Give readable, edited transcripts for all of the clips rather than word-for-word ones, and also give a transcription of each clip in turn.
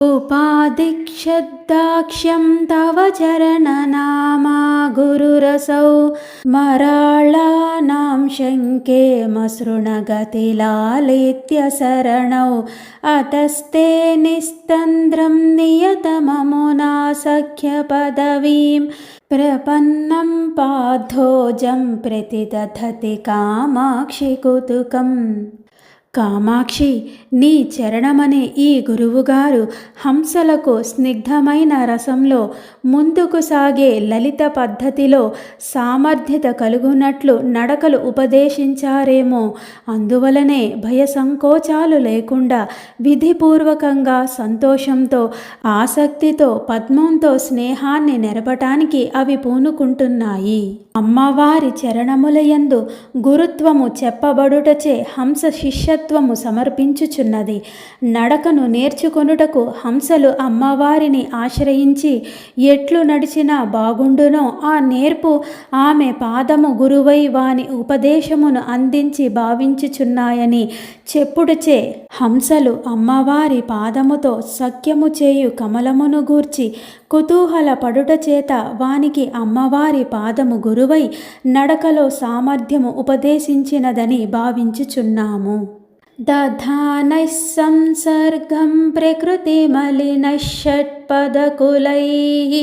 उपादिक्षद्दाक्ष्यं तव चरणनामा गुरुरसौ मराळानां शङ्के मसृणगतिलालित्य शरणौ अतस्ते निस्तन्द्रं नियतममुना सख्यपदवीं प्रपन्नं पाद्धोजं प्रतिदधति कामाक्षि कुतुकम्। కామాక్షి, నీ చరణమనే ఈ గురువుగారు హంసలకు స్నిగ్ధమైన రసంలో ముందుకు సాగే లలిత పద్ధతిలో సామర్థ్యత కలుగునట్లు నడకలు ఉపదేశించారేమో. అందువలనే భయ సంకోచాలు లేకుండా విధిపూర్వకంగా సంతోషంతో ఆసక్తితో పద్మంతో స్నేహాన్ని నెరపటానికి అవి పూనుకుంటున్నాయి. అమ్మవారి చరణములయందు గురుత్వము చెప్పబడుటచే హంస శిష్యత్వము సమర్పించుచున్నది. నడకను నేర్చుకొనుటకు హంసలు అమ్మవారిని ఆశ్రయించి ఎట్లు నడిచినా బాగుండునో ఆ నేర్పు ఆమె పాదము గురువై వాని ఉపదేశమును అందించి భావించుచున్నాయని చెప్పుడుచే హంసలు అమ్మవారి పాదముతో సఖ్యము చేయు కమలమును గూర్చి కుతూహల పడుట చేత వానికి అమ్మవారి పాదము గురువై నడకలో సామర్థ్యము ఉపదేశించినదని భావించుచున్నాము. దధానః సంసర్గం ప్రకృతిమలినః షట్పదకులైః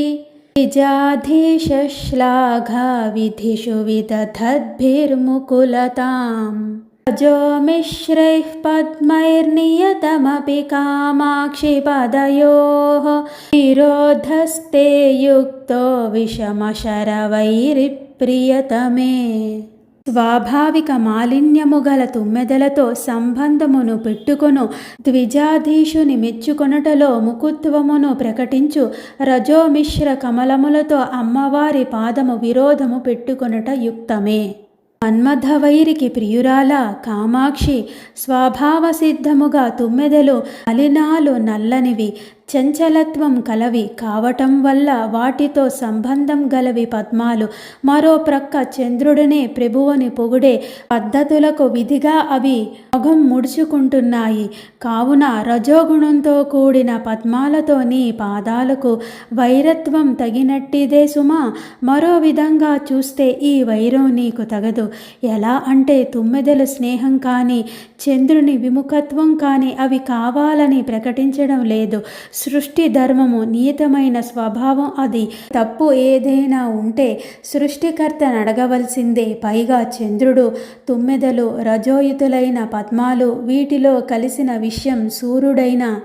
విజాధీశశ్లాఘా విధిషు విదధద్భిర్ముకులతాం అజో మిశ్రైః పద్మైర్నియతమపి కామాక్షి పదయోః విరోధస్తే యుక్తో విషమశరవైరిప్రియతమే. స్వాభావిక మాలిన్యము గల తుమ్మెదలతో సంబంధమును పెట్టుకొను ద్విజాధీశుని మెచ్చుకొనుటలో ముకుత్వమును ప్రకటించు రజోమిశ్ర కమలములతో అమ్మవారి పాదము విరోధము పెట్టుకొనుట యుక్తమే. మన్మథవైరికి ప్రియురాల కామాక్షి, స్వభావ సిద్ధముగా తుమ్మెదలు మలినాలు నల్లనివి చంచలత్వం కలవి కావటం వల్ల వాటితో సంబంధం గలవి పద్మాలు. మరో ప్రక్క చంద్రుడినే ప్రభువుని పొగిడే పద్ధతులకు విధిగా అవి మొగం ముడుచుకుంటున్నాయి. కావున రజోగుణంతో కూడిన పద్మాలతో నీ పాదాలకు వైరత్వం తగినట్టిదే సుమా. మరో విధంగా చూస్తే ఈ వైరం నీకు తగదు. ఎలా అంటే తుమ్మెదల స్నేహం కానీ చంద్రుని విముఖత్వం కానీ అవి కావాలని ప్రకటించడం లేదు. సృష్టి ధర్మము నియతమైన స్వభావం అది. తప్పు ఏదైనా ఉంటే సృష్టికర్తను అడగవలసిందే. పైగా చంద్రుడు, తుమ్మెదలు, రజోయుతులైన పద్మాలు వీటిలో కలిసిన విషయం సూర్యుడైన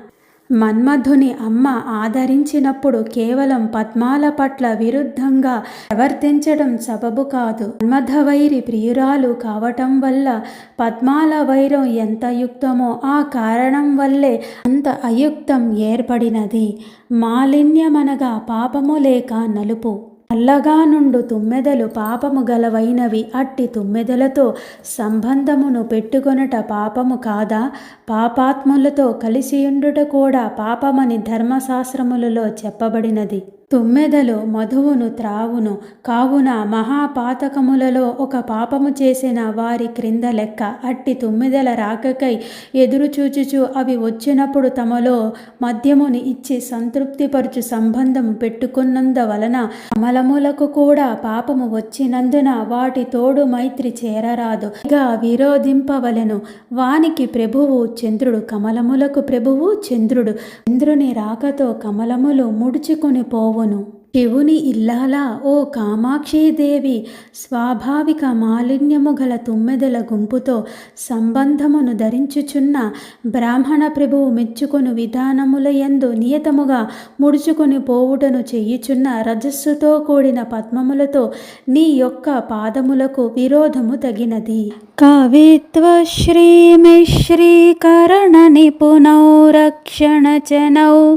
మన్మధుని అమ్మ ఆదరించినప్పుడు కేవలం పద్మాల పట్ల విరుద్ధంగా ప్రవర్తించడం సబబు కాదు. మన్మథవైరి ప్రియురాలు కావటం వల్ల పద్మాల వైరం ఎంత యుక్తమో ఆ కారణం వల్లే అంత అయుక్తం ఏర్పడినది. మాలిన్యమనగా పాపము లేక నలుపు. నల్లగా నుండు తుమ్మెదలు పాపము గలవైనవి. అట్టి తుమ్మెదలతో సంబంధమును పెట్టుకొనుట పాపము కాదా? పాపాత్ములతో కలిసియుండుట కూడా పాపమని ధర్మశాస్త్రములలో చెప్పబడినది. తుమ్మెదలు మధువును త్రావును. కావున మహాపాతకములలో ఒక పాపము చేసిన వారి క్రింద లెక్క. అట్టి తుమ్మెదల రాకకై ఎదురుచూచుచు అవి వచ్చినప్పుడు తమలో మద్యముని ఇచ్చి సంతృప్తిపరచు సంబంధము పెట్టుకున్నందువలన కమలములకు కూడా పాపము వచ్చినందున వాటి తోడు మైత్రి చేరరాదు. ఇక విరోధింపవలెను. వానికి ప్రభువు చంద్రుడు, కమలములకు ప్రభువు చంద్రుడు. చంద్రుని రాకతో కమలములు ముడుచుకుని పోవు. శివుని ఇల్లాలా ఓ కామాక్షీదేవి, స్వాభావిక మాలిన్యము గల తుమ్మెదల గుంపుతో సంబంధమును ధరించుచున్న బ్రాహ్మణ ప్రభువు మెచ్చుకొను విధానములయందు నియతముగా ముడుచుకొని పోవుటను చెయ్యుచున్న రజస్సుతో కూడిన పద్మములతో నీ యొక్క పాదములకు విరోధము తగినది. కవిత్వ శ్రీమిశ్రీకరణ నిపుణౌ రక్షణచనౌ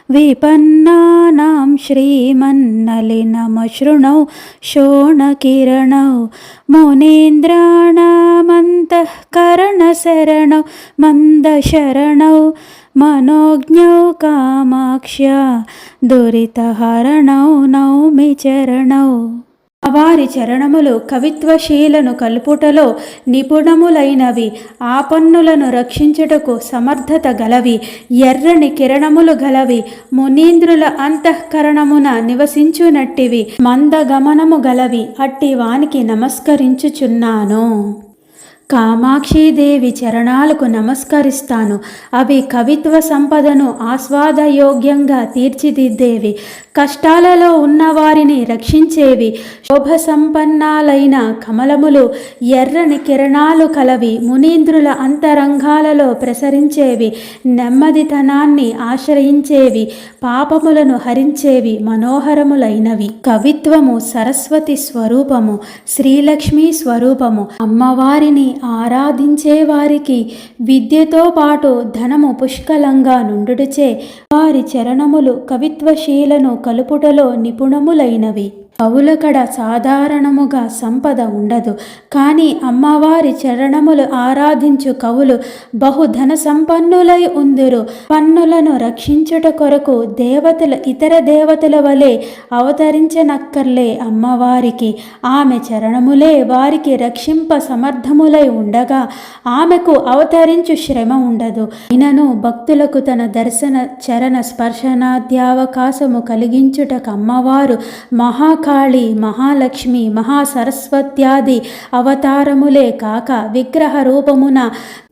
విపన్నానాం శ్రీమన్నలినమశృణౌ శోణకిరణౌ మునీంద్రాణామంతఃకరణశరణౌ మందశరణౌ మనోజ్ఞౌ కామాక్ష్యా దురితహరణౌ నౌమి చరణౌ. వారి చరణములు కవిత్వశీలను కలుపుటలో నిపుణములైనవి, ఆపన్నులను రక్షించుటకు సమర్థత గలవి, ఎర్రని కిరణములు గలవి, మునీంద్రుల అంతఃకరణమున నివసించునట్టివి, మందగమనము గలవి. అట్టి వానికి నమస్కరించుచున్నాను. కామాక్షీదేవి చరణాలకు నమస్కరిస్తాను. అవి కవిత్వ సంపదను ఆస్వాదయోగ్యంగా తీర్చిదిద్దేవి, కష్టాలలో ఉన్నవారిని రక్షించేవి, శోభ సంపన్నాలైన కమలములు ఎర్రని కిరణాలు కలవి, మునీంద్రుల అంతరంగాలలో ప్రసరించేవి, నెమ్మదితనాన్ని ఆశ్రయించేవి, పాపములను హరించేవి, మనోహరములైనవి. కవిత్వము సరస్వతి స్వరూపము, శ్రీలక్ష్మీ స్వరూపము. అమ్మవారిని ఆరాధించే వారికి విద్యతో పాటు ధనము పుష్కలంగా నుండుటచే వారి చరణములు కవిత్వశీలను కలుపుటలో నిపుణములైనవి. కవులకడ సాధారణముగా సంపద ఉండదు, కానీ అమ్మవారి చరణములు ఆరాధించు కవులు బహుధన సంపన్నులై ఉందురు. పన్నులను రక్షించుట కొరకు దేవతలు ఇతర దేవతల వలె అవతరించనక్కర్లే అమ్మవారికి. ఆమె చరణములే వారికి రక్షింప సమర్థములై ఉండగా ఆమెకు అవతరించు శ్రమ ఉండదు. అయినను భక్తులకు తన దర్శన చరణ స్పర్శనాద్యావకాశము కలిగించుటకు అమ్మవారు మహాకాళి, మహాలక్ష్మి, మహాసరస్వత్యాది అవతారములే కాక విగ్రహ రూపమున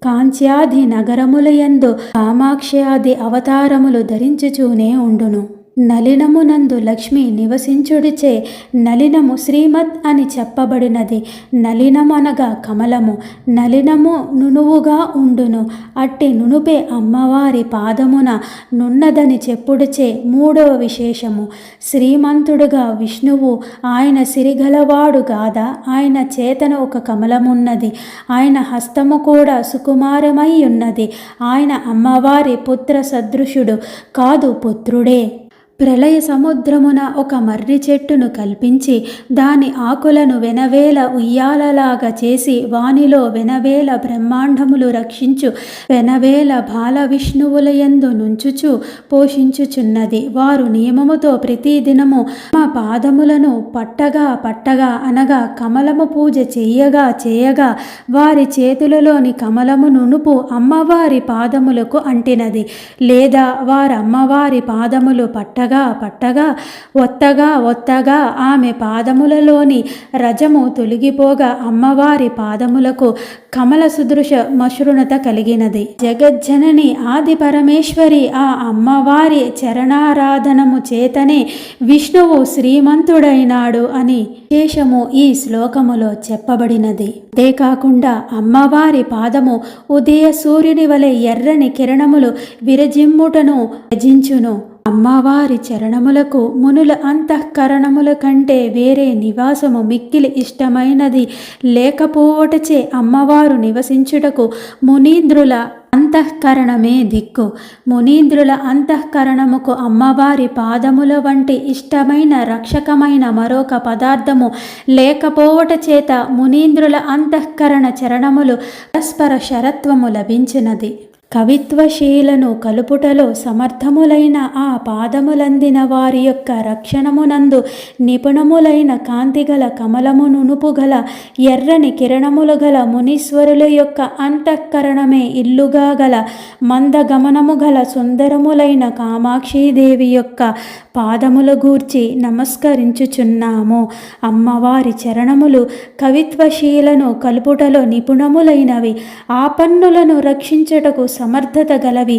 కాంచ్యాది నగరములయందు కామాక్ష్యాది అవతారములు ధరించుచూనే ఉండును. నలినమునందు లక్ష్మి నివసించుడిచే నలినము శ్రీమత్ అని చెప్పబడినది. నలినము అనగా కమలము, నలినము నునువుగా ఉండును. అట్టి నునుపే అమ్మవారి పాదమున నున్నదని చెప్పుడిచే మూడవ విశేషము. శ్రీమంతుడుగా విష్ణువు, ఆయన సిరిగలవాడు గాదా, ఆయన చేతన ఒక కమలమున్నది, ఆయన హస్తము కూడా సుకుమారమై ఉన్నది. ఆయన అమ్మవారి పుత్ర సదృశుడు కాదు, పుత్రుడే. ప్రళయ సముద్రమున ఒక మర్రి చెట్టును కల్పించి దాని ఆకులను వెనవేల ఉయ్యాలలాగా చేసి వానిలో వెనవేల బ్రహ్మాండములు రక్షించు వెనవేల బాల విష్ణువులయందు నుంచుచు పోషించుచున్నది. వారు నియమముతో ప్రతిదినము మా పాదములను పట్టగా అనగా కమలము పూజ చేయగా వారి చేతులలోని కమలము నునుపు అమ్మవారి పాదములకు అంటినది, లేదా వారమ్మవారి పాదములు పట్టగా ఒత్తగా ఆమె పాదములలోని రజము తొలగిపోగా అమ్మవారి పాదములకు కమల సుదృశ మసృణత కలిగినది. జగజ్జనని ఆది పరమేశ్వరి ఆ అమ్మవారి చరణారాధనము చేతనే విష్ణువు శ్రీమంతుడైనాడు అని విశేషము ఈ శ్లోకములో చెప్పబడినది. అంతేకాకుండా అమ్మవారి పాదము ఉదయ సూర్యుని వలె ఎర్రని కిరణములు విరజిమ్ముటను భజించును. అమ్మవారి చరణములకు మునుల అంతఃకరణముల కంటే వేరే నివాసము మిక్కిలి ఇష్టమైనది లేకపోవటచే అమ్మవారు నివసించుటకు మునీంద్రుల అంతఃకరణమే దిక్కు. మునీంద్రుల అంతఃకరణముకు అమ్మవారి పాదముల వంటి ఇష్టమైన రక్షకమైన మరొక పదార్థము లేకపోవట చేత మునీంద్రుల అంతఃకరణ చరణములు పరస్పర శరత్వము లభించినది. కవిత్వశీలను కలుపుటలో సమర్థములైన ఆ పాదములందిన వారి యొక్క రక్షణమునందు నిపుణములైన కాంతిగల కమలము నునుపు గల ఎర్రని కిరణములు గల మునీశ్వరుల యొక్క అంతఃకరణమే ఇల్లుగా గల మందగమనము గల సుందరములైన కామాక్షీదేవి యొక్క పాదముల గూర్చి నమస్కరించుచున్నాము. అమ్మవారి చరణములు కవిత్వశీలను కలుపుటలో నిపుణములైనవి, ఆపన్నులను రక్షించుటకు సమర్థత గలవి,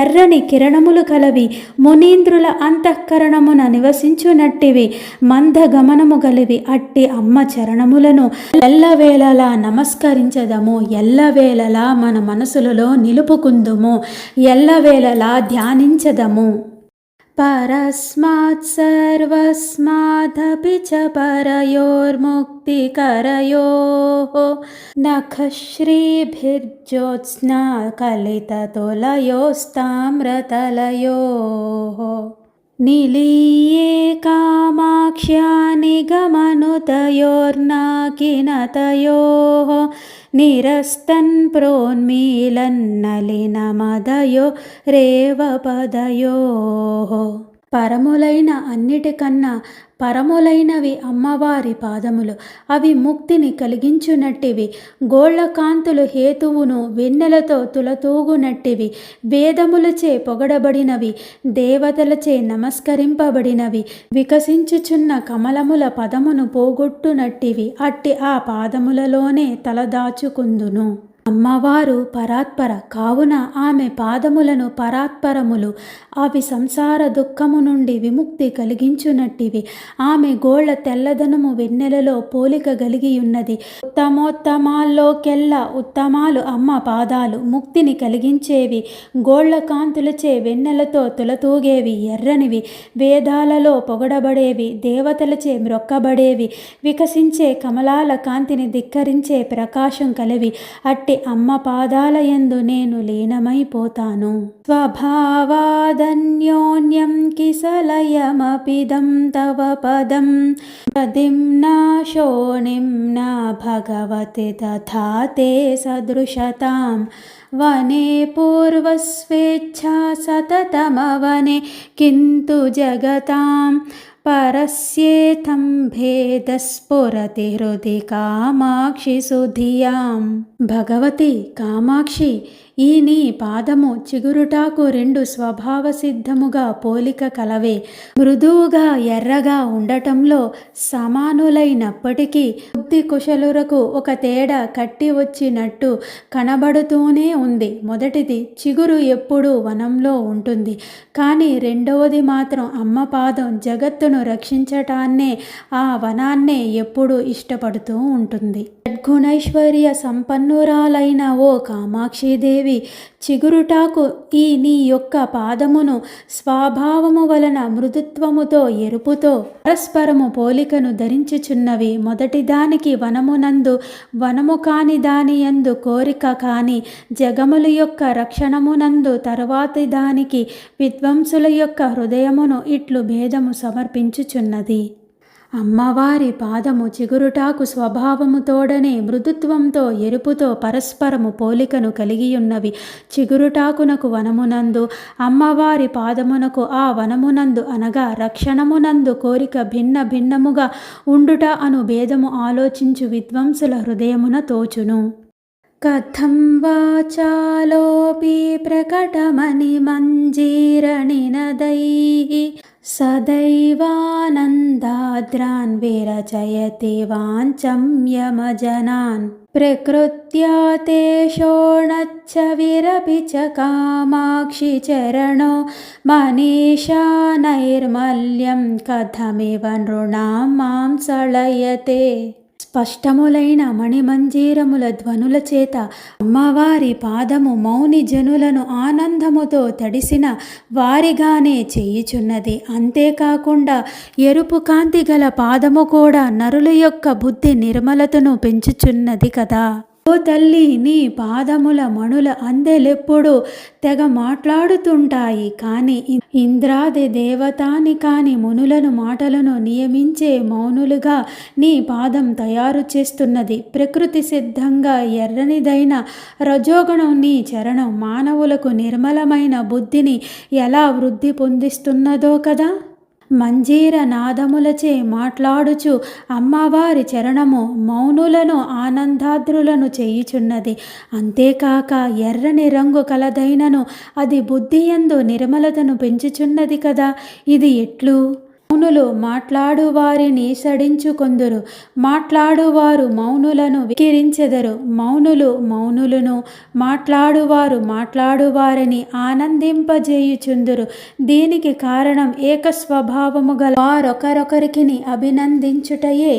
ఎర్రని కిరణములు కలవి, మునీంద్రుల అంతఃకరణమున నివసించునట్టివి, మందగమనము గలవి. అట్టి అమ్మ చరణములను ఎల్లవేళలా నమస్కరించదము, ఎల్లవేళలా మన మనసులలో నిలుపుకుందుము, ఎల్లవేళలా ధ్యానించదము. పరస్మాత్ సర్వస్మాదపి చ పరయోర్ముక్తికరయోః నఖశ్రీభిర్జ్యోత్స్నా కలితతులయోస్తామ్రతలయోః నిలీయే కామాక్ష్యా నిగమనుతయోర్నాకినతయోః నిరస్తన్ ప్రోన్మీలన్నలినమదయో రేవపదయోః పరములైన అన్నిటికన్నా పరములైనవి అమ్మవారి పాదములు. అవి ముక్తిని కలిగించునట్టివి. గోళ్ళ కాంతులు హేతువును వెన్నెలతో తులతూగునట్టివి. వేదములచే పొగడబడినవి, దేవతలచే నమస్కరింపబడినవి. వికసించుచున్న కమలముల పదమును పోగొట్టునట్టివి. అట్టి ఆ పాదములలోనే తలదాచుకుందును. అమ్మవారు పరాత్పర కావున ఆమె పాదములను పరాత్పరములు. అవి సంసార దుఃఖము నుండి విముక్తి కలిగించునట్టివి. ఆమె గోళ్ళ తెల్లదనము వెన్నెలలో పోలిక గలిగియున్నది. ఉత్తమోత్తమాల్లోకెల్లా ఉత్తమాలు అమ్మ పాదాలు. ముక్తిని కలిగించేవి, గోళ్ళ కాంతులచే వెన్నెలతో తులతూగేవి, ఎర్రనివి, వేదాలలో పొగడబడేవి, దేవతలచే మ్రొక్కబడేవి, వికసించే కమలాల కాంతిని ధిక్కరించే ప్రకాశం కలవి. అట్టి అమ్మ పాదాలయందు నేను లీనమైపోతాను. స్వభావాదన్యోన్యం కిసలయమపిదం తవ పదం ప్రదిమ్నా శోణిమ్నా భగవతి తథా తే సదృశతాం వనే పూర్వస్వేచ్ఛా సతతమవనే కింతు జగతాం పరస్యేథం భేదస్ఫురతి హృది కామాక్షి సుధియాం. భగవతి కామాక్షి, ఈ నీ పాదము చిగురుటాకు రెండు స్వభావ సిద్ధముగా పోలిక కలవే. మృదువుగా ఎర్రగా ఉండటంలో సమానులైనప్పటికీ బుద్ధి కుశలురకు ఒక తేడా కట్టి వచ్చినట్టు కనబడుతూనే ఉంది. మొదటిది చిగురు ఎప్పుడూ వనంలో ఉంటుంది, కానీ రెండవది మాత్రం అమ్మ పాదం జగత్తును రక్షించటాన్నే, ఆ వనాన్నే ఎప్పుడూ ఇష్టపడుతూ ఉంటుంది. సద్గుణైశ్వర్య సంపన్నురాలైన ఓ కామాక్షిదేవి, చిగురుటాకు ఈ నీ యొక్క పాదమును స్వభావము వలన మృదుత్వముతో ఎరుపుతో పరస్పరము పోలికను ధరించుచున్నవి. మొదటి దానికి వనమునందు వనము కాని దాని యందు కోరిక కాని, జగముల యొక్క రక్షణమునందు తరువాతి దానికి విద్వాంసుల యొక్క హృదయమును ఇట్లు భేదము సమర్పించుచున్నది. అమ్మవారి పాదము చిగురుటాకు స్వభావముతోడనే మృదుత్వంతో ఎరుపుతో పరస్పరము పోలికను కలిగియున్నవి. చిగురుటాకునకు వనమునందు, అమ్మవారి పాదమునకు ఆ వనమునందు అనగా రక్షణమునందు కోరిక భిన్న భిన్నముగా ఉండుట అను భేదము ఆలోచించు విద్వాంసుల హృదయమున తోచును. కథం వాచాలోపి ప్రకటమని మంజీరనినదైః సదైవానందాద్రాన్ విరచయతి వాంఛం యమజనాన్ ప్రకృత్యా తే శోణచ్చ విరపి చ కామాక్షి చరణో మనీషా నైర్మల్యం కథమివ నృణాం మాం సళయతే. స్పష్టములైన మణిమంజీరముల ధ్వనుల చేత అమ్మవారి పాదము మౌని జనులను ఆనందముతో తడిసిన వారిగానే చేయుచున్నది. అంతేకాకుండా ఎరుపు కాంతి గల పాదము కూడా నరుల యొక్క బుద్ధి నిర్మలతను పెంచుచున్నది కదా. ఓ తల్లి, నీ పాదముల మణుల అందెలెప్పుడు తెగ మాట్లాడుతుంటాయి, కానీ ఇంద్రాది దేవతాని కాని మునులను మాటలను నియమించే మౌనులుగా నీ పాదం తయారు చేస్తున్నది. ప్రకృతి సిద్ధంగా ఎర్రనిదైన రజోగుణం నీ చరణం మానవులకు నిర్మలమైన బుద్ధిని ఎలా వృద్ధి పొందిస్తున్నదో కదా. మంజీర నాదములచే మాట్లాడుచు అమ్మవారి చరణము మౌనులను ఆనందాద్రులను చేయుచున్నది. అంతేకాక ఎర్రని రంగు కలదైనను అది బుద్ధియందు నిర్మలతను పెంచుచున్నది కదా. ఇది ఎట్లు? మౌనులు మాట్లాడు వారిని సడించుకొందురు, మాట్లాడువారు మౌనులను వికిరించెదరు. మౌనులు మౌనులను, మాట్లాడువారు మాట్లాడువారిని ఆనందింపజేయుచుందురు. దీనికి కారణం ఏకస్వభావము గల వారొకరొకరికి అభినందించుటయే.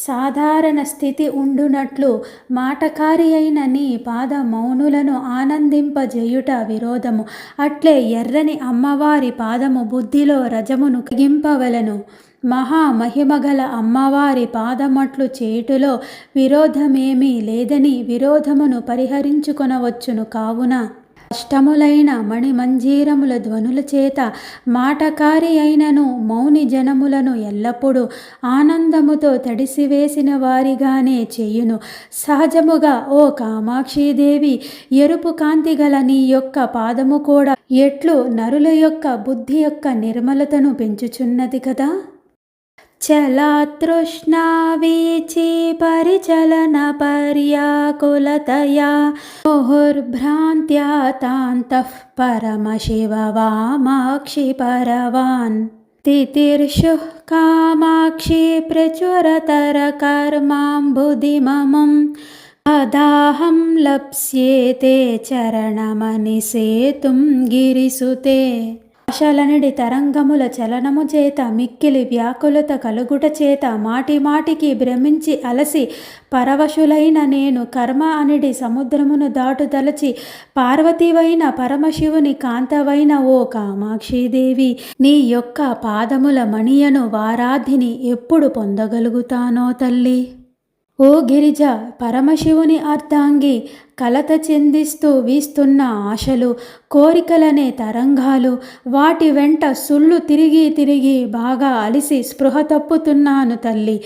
సాధారణ స్థితి ఉండునట్లు మాటకారి అయిన నీ పాద మౌనులను ఆనందింపజేయుట విరోధము. అట్లే ఎర్రని అమ్మవారి పాదము బుద్ధిలో రజమును కలిగింపవలెను. మహామహిమగల అమ్మవారి పాదమట్లు చేయుటలో విరోధమేమీ లేదని విరోధమును పరిహరించుకొనవచ్చును. కావున అష్టములైన మణిమంజీరముల ధ్వనుల చేత మాటకారి అయినను మౌని జనములను ఎల్లప్పుడూ ఆనందముతో తడిసివేసిన వారిగానే చేయును. సహజముగా ఓ కామాక్షీదేవి, ఎరుపు కాంతి గల నీ యొక్క పాదము కూడా ఎట్లు నరుల యొక్క బుద్ధి యొక్క నిర్మలతను పెంచుచున్నది కదా. చలాతృష్ణా వీచి పరిచలన పర్యాకులతయా ముహుర్భ్రాంత్యా తాంతః పరమశివ వామాక్షి పరవాన్ తితిర్షుః కామాక్షి ప్రచురతర కర్మాంబుధిమమం అదాహం లప్స్యేతే చరణమనిసేతుం గిరిసుతే. ఆశలనిడి తరంగముల చలనము చేత మిక్కిలి వ్యాకులత కలుగుట చేత మాటి మాటికి భ్రమించి అలసి పరవశులైన నేను కర్మ అనిడి సముద్రమును దాటుదలచి పార్వతివైన పరమశివుని కాంతవైన ఓ కామాక్షీదేవి, నీ యొక్క పాదముల మణియను వారాధిని ఎప్పుడు పొందగలుగుతానో తల్లి. ఓ గిరిజ, పరమశివుని అర్ధాంగి, కలత చెందిస్తూ వీస్తున్న ఆశలు, కోరికలనే తరంగాలు, వాటి వెంట సుళ్ళు తిరిగి తిరిగి బాగా అలిసి స్పృహ తప్పుతున్నాను తల్లి.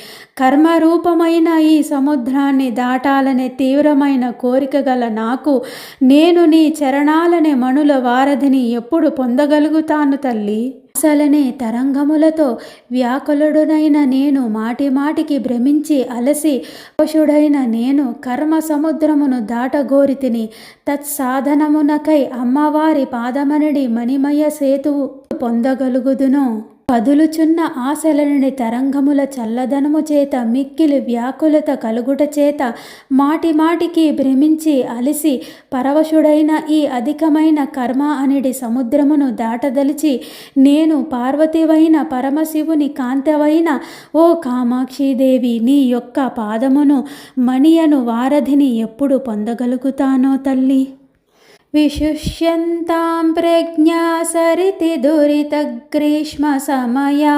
కర్మరూపమైన ఈ సముద్రాన్ని దాటాలనే తీవ్రమైన కోరిక గల నాకు నేను నీ చరణాలనే మణుల వారధిని ఎప్పుడు పొందగలుగుతాను తల్లి. అసలనే తరంగములతో వ్యాకులుడునైన నేను మాటి మాటికి భ్రమించి అలసి పశుడైన నేను కర్మ సముద్రమును దాటగోరితిని. తత్సాధనమునకై అమ్మవారి పాదమనిడి మణిమయ సేతువు పొందగలుగుదును. కదులుచున్న ఆశలనిడి తరంగముల చల్లదనము చేత మిక్కిలి వ్యాకులత కలుగుట చేత మాటి మాటికి భ్రమించి అలిసి పరవశుడైన ఈ అధికమైన కర్మ అనిడి సముద్రమును దాటదలిచి నేను పార్వతివైన పరమశివుని కాంతవైన ఓ కామాక్షీదేవి, నీ యొక్క పాదమును మణియను వారధిని ఎప్పుడు పొందగలుగుతానో తల్లి. విశుష్యంతాం ప్రజ్ఞా సరితి దురిత గ్రీష్మ సమయా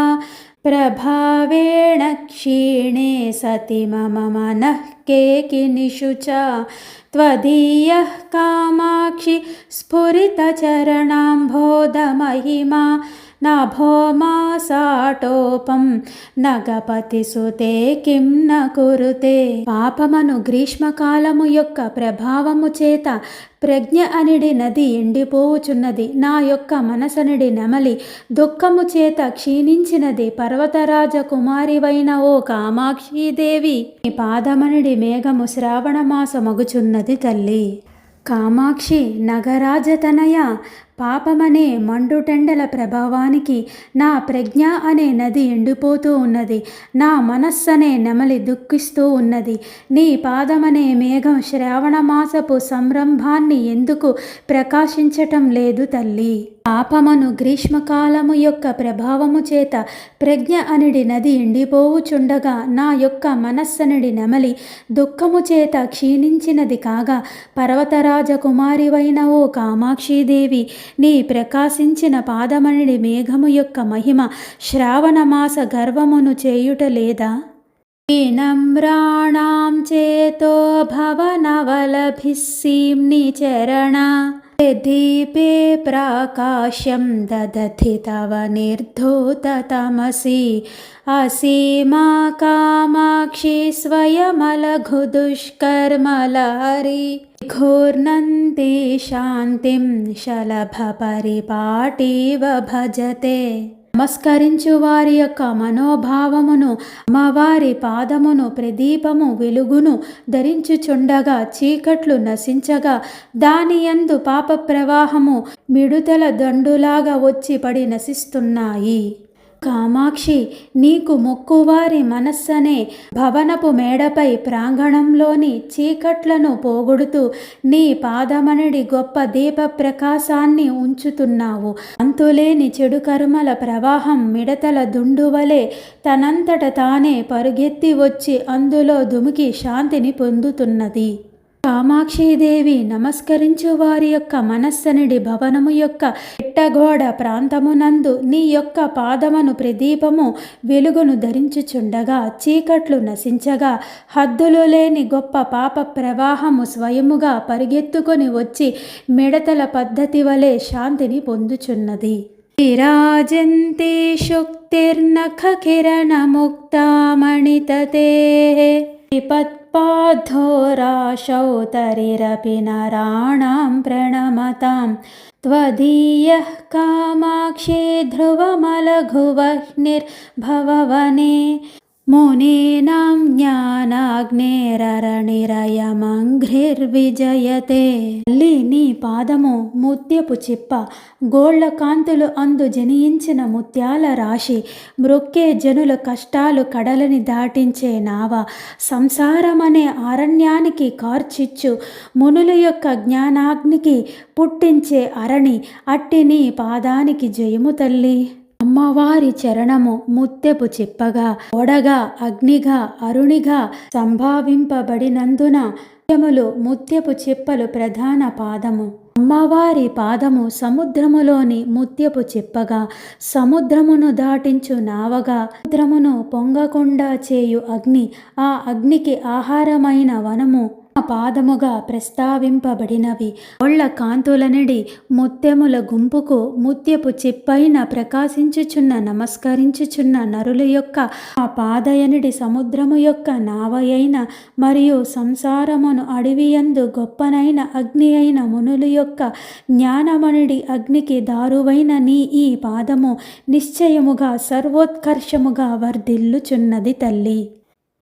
ప్రభావేణ క్షీణే సతి మమ మనః కేకినిషు చ త్వదీయః కామాక్షి స్ఫురిత చరణాంబోధ మహిమా నభోమాసాటోపం నగపతి సుతే కిం న కురుతే. పాపమను గ్రీష్మకాలము యొక్క ప్రభావము చేత ప్రజ్ఞ అనిడి నది ఎండిపోవుచున్నది. నా యొక్క మనసనిడి నెమలి దుఃఖము చేత క్షీణించినది. పర్వతరాజ కుమారివైన ఓ కామాక్షీదేవి, నీ పాదమనిడి మేఘము శ్రావణమాసమగుచున్నది తల్లి. కామాక్షి, నగరాజతనయ, పాపమనే మండుటెండల ప్రభావానికి నా ప్రజ్ఞ అనే నది ఎండిపోతూ ఉన్నది. నా మనస్సనే నెమలి దుఃఖిస్తూ ఉన్నది. నీ పాదమనే మేఘం శ్రావణమాసపు సంరంభాన్ని ఎందుకు ప్రకాశించటం లేదు తల్లి. పాపమను గ్రీష్మకాలము యొక్క ప్రభావము చేత ప్రజ్ఞ అనిడి నది ఎండిపోవుచుండగా నా యొక్క మనస్సనిడి నెమలి దుఃఖము చేత క్షీణించినది కాగా, పర్వతరాజ కుమారివైన ఓ కామాక్షీదేవి, నీ ప్రకాశించిన పాదమనిడి మేఘము యొక్క మహిమ శ్రావణమాస గర్వమును చేయుట లేదా? నమ్రాణాం చేతో భవనవలభిస్సీమ్ని చరణ దీపే ప్రాకాశ్యం దదతి తవ నిర్ధూతతమసి అసీమా కామాక్షి స్వయమలఘు దుష్కర్మలహరి ఘూర్నంతి శాంతిం శలభ పరిపాటీవ భజతే. నమస్కరించు వారి యొక్క మనోభావమును అమ్మవారి పాదమును ప్రదీపము వెలుగును ధరించుచుండగా చీకట్లు నశించగా దాని యందు పాప ప్రవాహము మిడుతల దండులాగా వచ్చి పడి నశిస్తున్నాయి. కామాక్షి, నీకు మొక్కువారి మనస్సనే భవనపు మేడపై ప్రాంగణంలోని చీకట్లను పోగొడుతూ నీ పాదమనిడి గొప్ప దీప ప్రకాశాన్ని ఉంచుతున్నావు. అంతులేని చెడు కర్మల ప్రవాహం మిడతల దుండువలే తనంతట తానే పరుగెత్తి వచ్చి అందులో దుమికి శాంతిని పొందుతున్నది. కామాక్షీదేవి నమస్కరించు వారి యొక్క మనస్సనిడి భవనము యొక్క పెట్టగోడ ప్రాంతమునందు నీ యొక్క పాదమును ప్రదీపము వెలుగును ధరించుచుండగా చీకట్లు నశించగా హద్దులు లేని గొప్ప పాప ప్రవాహము స్వయముగా పరిగెత్తుకొని వచ్చి మిడతల పద్ధతి వలె శాంతిని పొందుచున్నది. విరాజంతే శుక్తిర్నఖ కిరణ ముక్తామణితతే విపత్పాద్ధోరాశౌ తరిరపి నరాణాం ప్రణమతాం త్వదీయః కామాక్షి ధ్రువమలఘువహ్నిర్భవవనే మునీనాం జ్ఞానాగ్నేరరణిరయమంఘ్రిర్విజయతే. తల్లి నీ పాదము ముత్యపు చిప్ప, గోళ్ల కాంతులు అందు జనించిన ముత్యాల రాశి, మ్రొక్కే జనుల కష్టాలు కడలని దాటించే నావ, సంసారమనే అరణ్యానికి కార్చిచ్చు మునుల యొక్క జ్ఞానాగ్నికి పుట్టించే అరణి, అట్టి నీ పాదానికి జయము తల్లి. అమ్మవారి చరణము ముత్యపు చిప్పగా, ఓడగా, అగ్నిగా, అరుణిగా సంభావింపబడినందున ముత్యపు చిప్పలు ప్రధాన పాదము. అమ్మవారి పాదము సముద్రములోని ముత్యపు చిప్పగా, సముద్రమును దాటించు నావగా, సముద్రమును పొంగకుండా చేయు అగ్ని, ఆ అగ్నికి ఆహారమైన వనము పాదముగా ప్రస్తావింపబడినవి. ఒళ్ళ కాంతులనిడి ముత్యముల గుంపుకు ముత్యపు చిప్పైన ప్రకాశించుచున్న నమస్కరించుచున్న నరుల యొక్క ఆ పాదయనిడి సముద్రము యొక్క నావయైన మరియు సంసారమును అడవియందు గొప్పనైన అగ్ని అయిన మునుల యొక్క జ్ఞానమనిడి అగ్నికి దారువైన నీ ఈ పాదము నిశ్చయముగా సర్వోత్కర్షముగా వర్ధిల్లుచున్నది తల్లి.